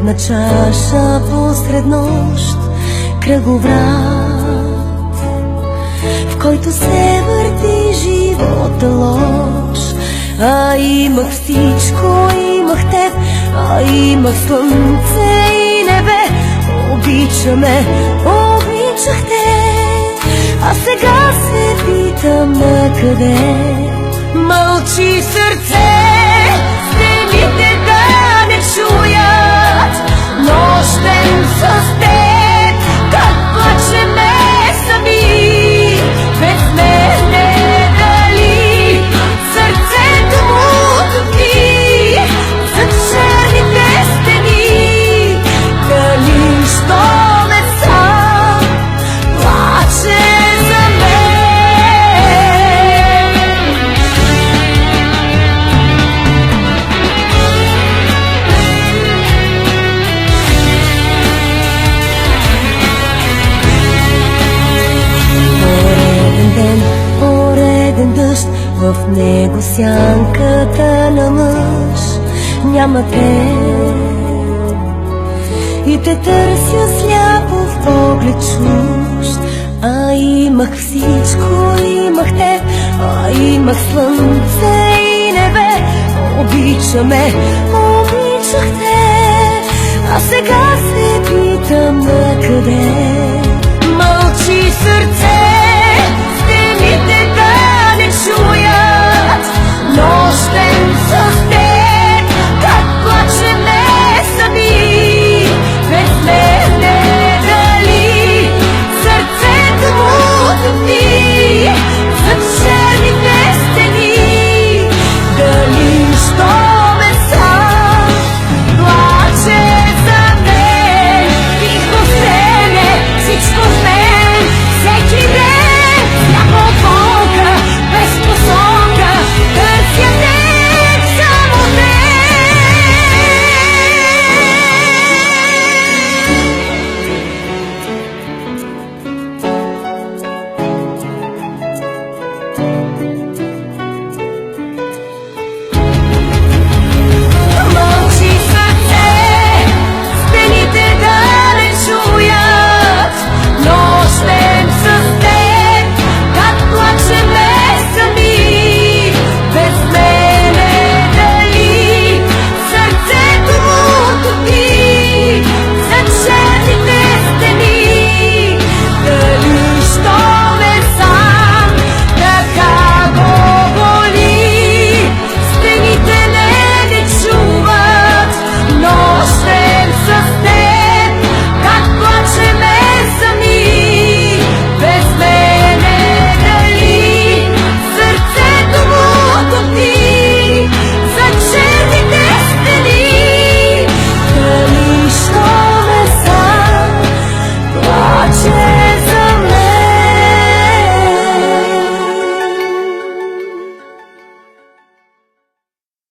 поредна чаша посред нощ, кръговрат, в който се върти живота лош. А имах всичко, имах теб, а имах слънце и небе. Обичаме, обичах те, а сега се питам накъде. Мълчи сърце, стените да не чуят, нощем с теб, как плачеме сами, без мене дали сърцето му тъпи за черните стени, дали що ме сам плаче за мен. Пореден дъжд, в него сянката на мъж. Няма те и те търся сляпо в поглед чужд. А имах всичко, имах те, а имах слънце и небе. Обичаме, обичах те, а сега се питам накъде. Мълчи сърце,